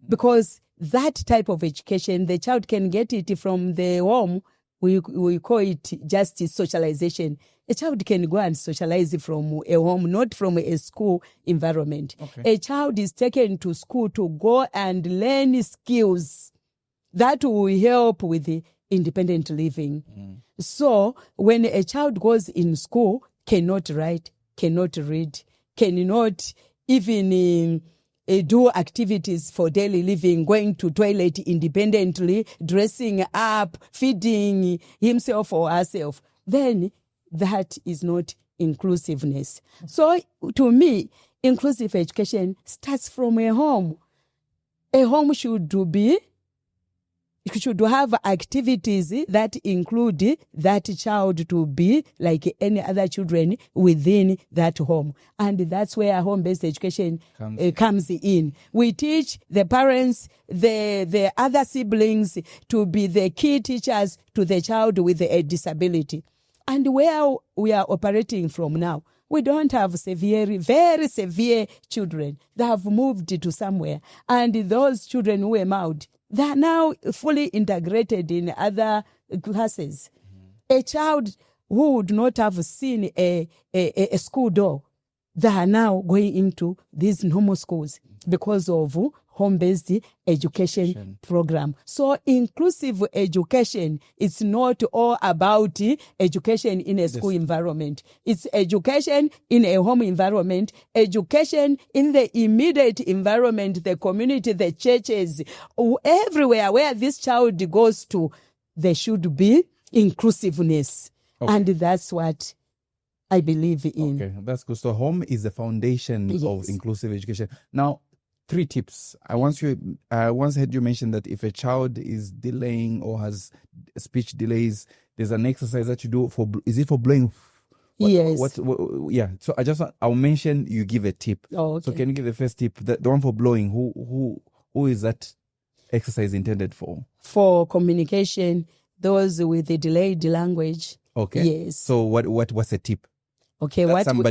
Because that type of education, the child can get it from the home. We call it just socialization. A child can go and socialize from a home, not from a school environment. Okay. A child is taken to school to go and learn skills that will help with the independent living. So when a child goes in school, cannot write, cannot read, cannot even do activities for daily living, going to toilet independently, dressing up, feeding himself or herself, then that is not inclusiveness. So to me, inclusive education starts from a home. A home should have activities that include that child to be like any other children within that home. And that's where home-based education comes in. We teach the parents, the other siblings to be the key teachers to the child with a disability. And where we are operating from now, we don't have very severe children that have moved to somewhere. And those children who are out, they are now fully integrated in other classes. A child who would not have seen a school door, they are now going into these normal schools because of home-based education program. So inclusive education is not all about education in a school environment. It's education in a home environment, education in the immediate environment, the community, the churches, everywhere where this child goes to, there should be inclusiveness. Okay. And that's what I believe in. Okay, that's good. So home is the foundation of inclusive education. Now, 3 tips. I once heard you mention that if a child is delaying or has speech delays, there's an exercise that you do for. Is it for blowing? Yes. Yeah. So I'll mention. You give a tip. Oh, okay. So can you give the first tip? The one for blowing. Who is that exercise intended for? For communication, those with the delayed language. Okay. Yes. So what's the tip? Okay,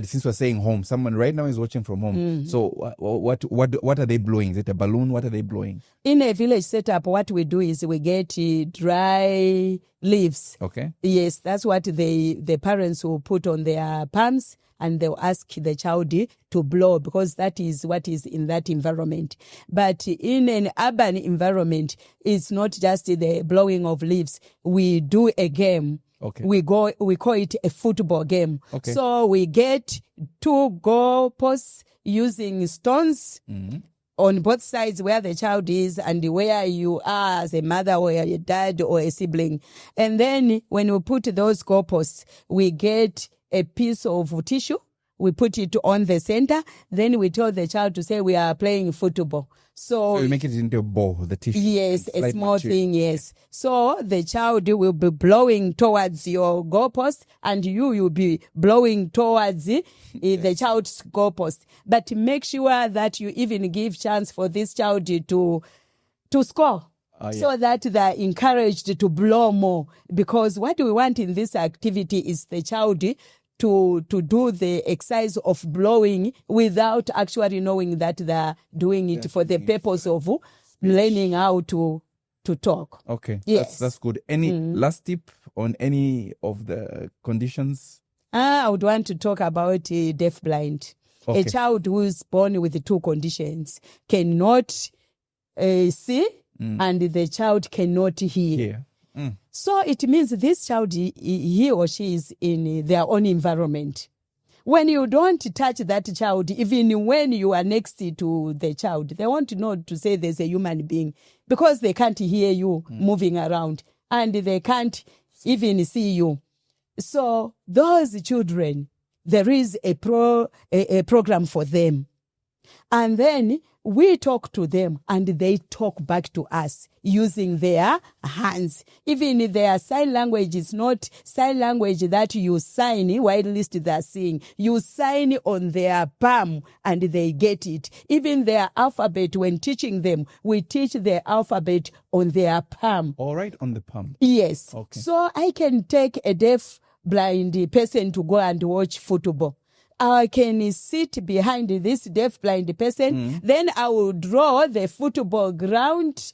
since we're saying home, someone right now is watching from home. Mm-hmm. So what are they blowing? Is it a balloon? What are they blowing? In a village setup, what we do is we get dry leaves. Okay. Yes, that's what the parents will put on their palms, and they'll ask the child to blow, because that is what is in that environment. But in an urban environment, it's not just the blowing of leaves. We do a game. Okay. We call it a football game. Okay. So we get 2 goalposts using stones on both sides where the child is and where you are as a mother or a dad or a sibling. And then when we put those goalposts, we get a piece of tissue. We put it on the center. Then we tell the child to say we are playing football. So you make it into a ball, the tissue. Yes, a Slight small material. thing, yes. So the child will be blowing towards your goalpost and you'll be blowing towards the child's goalpost. But make sure that you even give chance for this child to score. So that they're encouraged to blow more. Because what we want in this activity is the child to do the exercise of blowing without actually knowing that they're doing it for the purpose of learning how to talk. Okay, Yes. that's good. Any last tip on any of the conditions? I would want to talk about deaf-blind. Okay. A child who is born with 2 conditions cannot see and the child cannot hear. So it means this child, he or she is in their own environment. When you don't touch that child, even when you are next to the child, they won't know to say there's a human being because they can't hear you moving around and they can't even see you. So those children, there is a program for them. And then we talk to them and they talk back to us using their hands. Even their sign language is not sign language that you sign while least they're seeing. You sign on their palm and they get it. Even their alphabet, when teaching them, we teach the alphabet on their palm. All right, on the palm. Yes. Okay. So I can take a deaf-blind person to go and watch football. I can sit behind this deaf-blind person. Then I will draw the football ground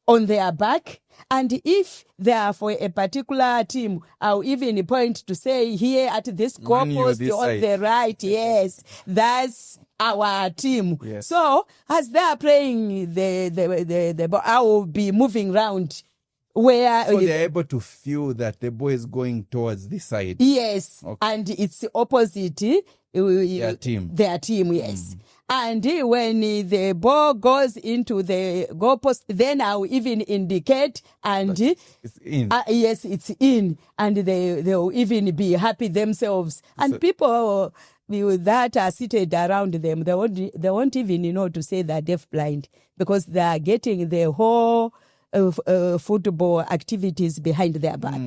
on their back. And if they are for a particular team, I'll even point to say here at this goalpost on the right, yes, that's our team. Yes. So as they are playing the ball, I will be moving around. Where so they're able to feel that the boy is going towards this side. Yes, okay. And it's opposite their team. Their team, yes. And when the ball goes into the goalpost, then I'll even indicate and it's in. Yes, it's in, and they'll even be happy themselves. And people that are seated around them, they won't even know to say they're deaf-blind because they are getting the whole football activities behind their back.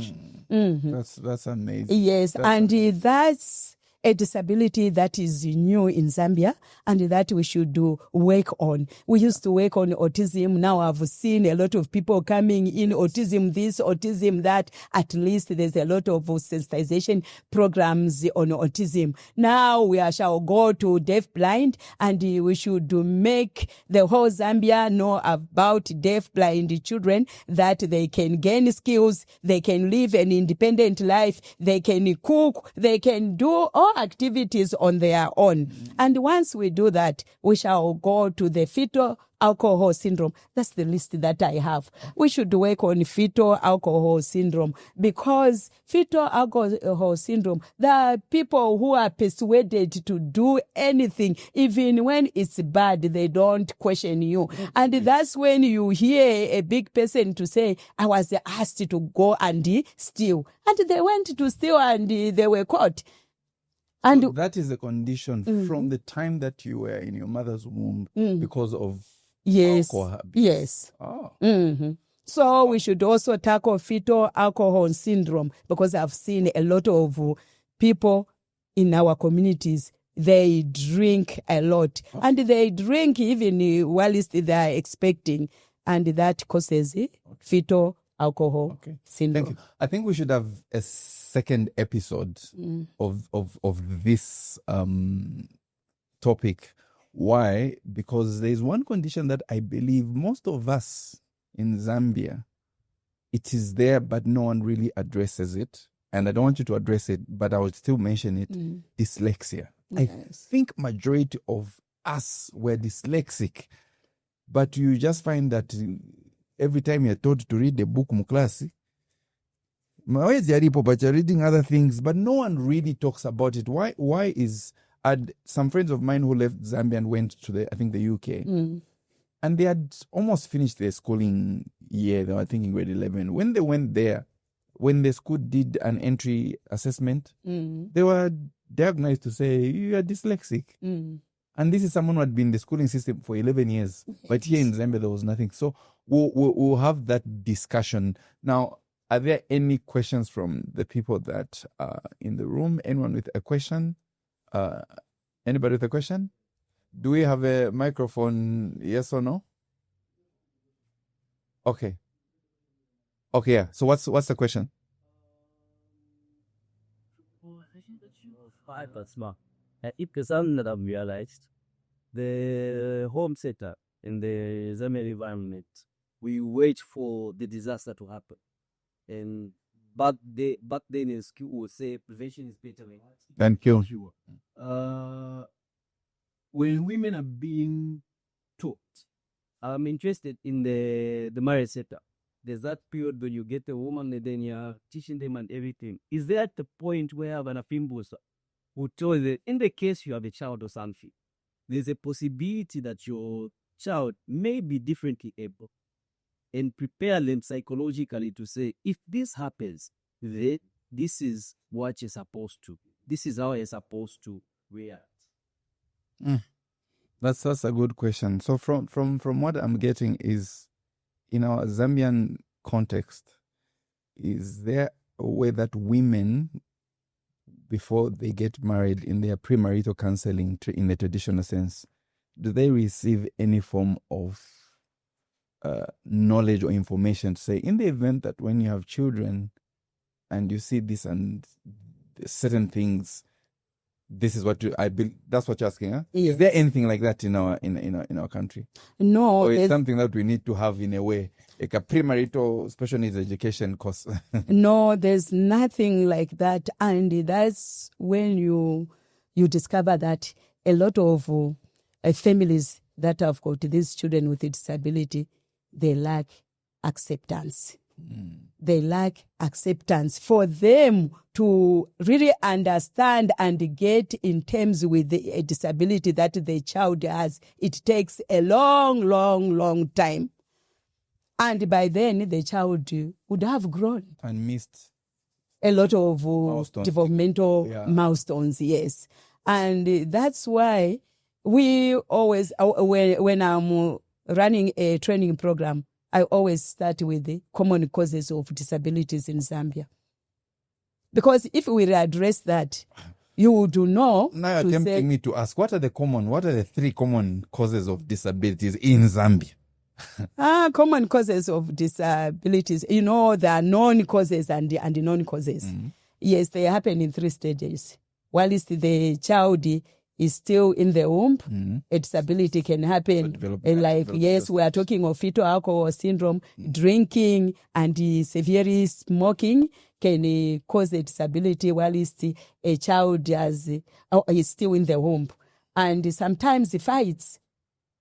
That's amazing. Yes, that's a disability that is new in Zambia and that we should work on. We used to work on autism. Now I've seen a lot of people coming in autism this, autism that. At least there's a lot of sensitization programs on autism. Now we shall go to deaf-blind and we should make the whole Zambia know about deaf-blind children, that they can gain skills, they can live an independent life, they can cook, they can do all activities on their own. And once we do that, we shall go to the fetal alcohol syndrome. That's the list that I have. We should work on fetal alcohol syndrome because fetal alcohol syndrome, there are people who are persuaded to do anything, even when it's bad, they don't question you. And that's when you hear a big person to say, I was asked to go and steal. And they went to steal and they were caught. And so that is the condition from the time that you were in your mother's womb because of alcohol habits. Yes. Oh. So we should also tackle fetal alcohol syndrome because I've seen a lot of people in our communities, they drink a lot. And they drink even whilst they are expecting. And that causes fetal alcohol syndrome. Thank you. I think we should have a second episode of this topic. Why? Because there's one condition that I believe most of us in Zambia, it is there, but no one really addresses it. And I don't want you to address it, but I would still mention it. Dyslexia. Yes. I think majority of us were dyslexic, but you just find that every time you're told to read the book Muklasi, but you're reading other things, but no one really talks about it. Why is... I had some friends of mine who left Zambia and went to the UK. And they had almost finished their schooling year. They were thinking grade 11. When they went there, when the school did an entry assessment, they were diagnosed to say, you are dyslexic. And this is someone who had been in the schooling system for 11 years. But here in Zambia, there was nothing. So we'll have that discussion. Now, are there any questions from the people that are in the room? Anyone with a question? Anybody with a question? Do we have a microphone? Yes or no? Okay. Okay, yeah. So what's the question? If something that I've realized, the home setup in the Zambian environment, we wait for the disaster to happen. And back then in school, we would say prevention is better than cure. When women are being taught, I'm interested in the marriage setup. There's that period when you get a woman and then you're teaching them and everything. Is there at the point where an afimbusa who told that in the case you have a child or something, there's a possibility that your child may be differently able, and prepare them psychologically to say, if this happens, then this is what you're supposed to. This is how you're supposed to react. That's a good question. So from what I'm getting is, in our Zambian context, is there a way that women, before they get married, in their premarital counseling in the traditional sense, do they receive any form of knowledge or information to say, in the event that when you have children and you see this and certain things, this is what that's what you're asking, huh? Yes. Is there anything like that in our country? No. Or it's something that we need to have in a way, like a premarital special needs education course? No, there's nothing like that. And that's when you discover that a lot of families that have got these children with a disability, they lack acceptance. They lack acceptance for them to really understand and get in terms with a disability that the child has. It takes a long, long, long time. And by then, the child would have grown. And missed a lot of milestones. Developmental milestones, yes. And that's why we always, when I'm running a training program, I always start with the common causes of disabilities in Zambia. Because if we address that, you would know. Now you're tempting me to ask, what are the 3 common causes of disabilities in Zambia? Common causes of disabilities. You know, there are known causes and non-causes. Mm-hmm. Yes, they happen in 3 stages. Whilst the child is still in the womb, mm-hmm. a disability can happen. We are talking of fetal alcohol syndrome, mm-hmm. drinking and severe smoking can cause a disability whilst a child is still in the womb. And sometimes fights.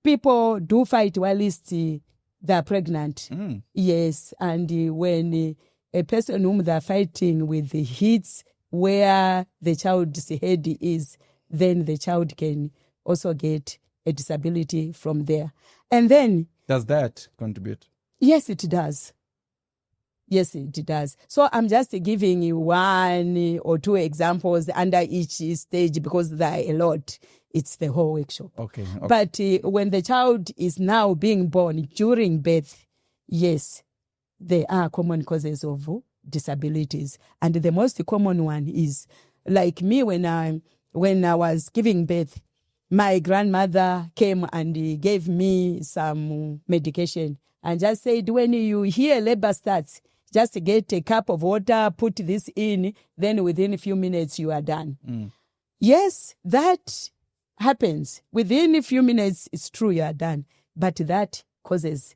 People do fight whilst they are pregnant. Mm. Yes, and when a person whom they are fighting with hits where the child's head is, then the child can also get a disability from there. And then... Does that contribute? Yes, it does. Yes, it does. So I'm just giving you 1 or 2 examples under each stage because there are a lot. It's the whole workshop. Okay. But when the child is now being born during birth, yes, there are common causes of disabilities. And the most common one is, like me, when I was giving birth, my grandmother came and gave me some medication and just said, when you hear labor starts, just get a cup of water, put this in, then within a few minutes you are done. Mm. Yes, that happens. Within a few minutes, it's true, you are done. But that causes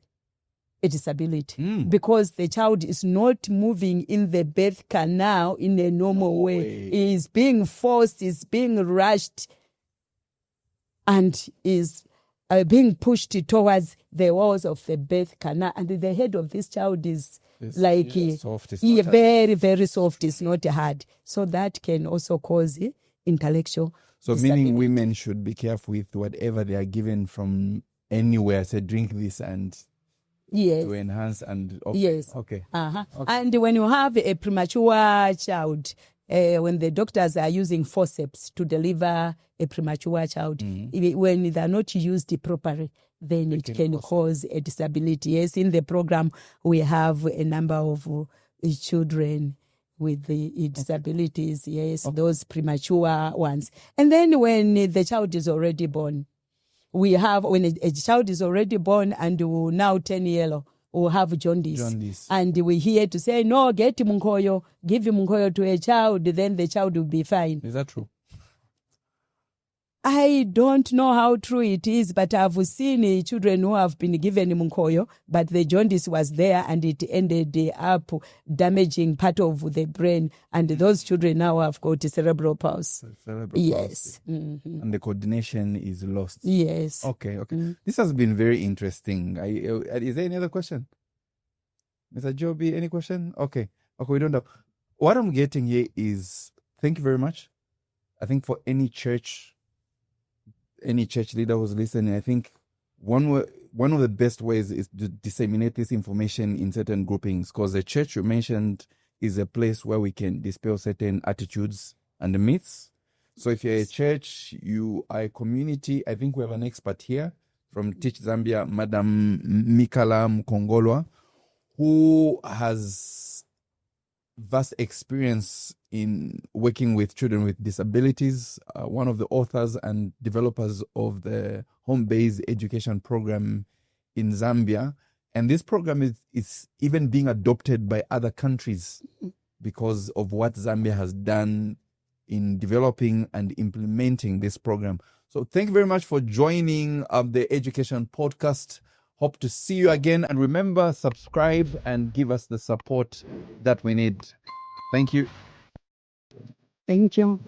a disability because the child is not moving in the birth canal in a normal way. He is being forced, is being rushed, and is being pushed towards the walls of the birth canal. And the head of this child is soft. Very, very soft. It's not hard. So that can also cause intellectual disability. Meaning women should be careful with whatever they are given from anywhere. Say, drink this and to enhance and... Okay. Yes. Okay. Uh-huh. Okay. And when you have a premature child, when the doctors are using forceps to deliver a premature child, when they are not used properly, then it can cause a disability. Yes, in the program, we have a number of children with the disabilities, yes, those premature ones. And then when the child is already born, we have, when a child is already born and will now turn yellow, or have jaundice. And we hear to say, no, get munkoyo, give munkoyo to a child, then the child will be fine. Is that true? I don't know how true it is, but I've seen children who have been given munkoyo, but the jaundice was there and it ended up damaging part of the brain. And those children now have got cerebral palsy. Yes. Mm-hmm. And the coordination is lost. Yes. Okay. This has been very interesting. Is there any other question? Mr. Joby, any question? Okay, we don't have. What I'm getting here is, thank you very much. I think for any church leader who's listening, I think one of the best ways is to disseminate this information in certain groupings, because the church you mentioned is a place where we can dispel certain attitudes and myths. So if you're a church, you are a community, I think we have an expert here from Teach Zambia, Madam Mikala Mukongolwa, who has vast experience in working with children with disabilities, one of the authors and developers of the home-based education program in Zambia. And this program is even being adopted by other countries because of what Zambia has done in developing and implementing this program. So thank you very much for joining the Education Podcast. Hope to see you again. And remember, subscribe and give us the support that we need. Thank you. Thank you.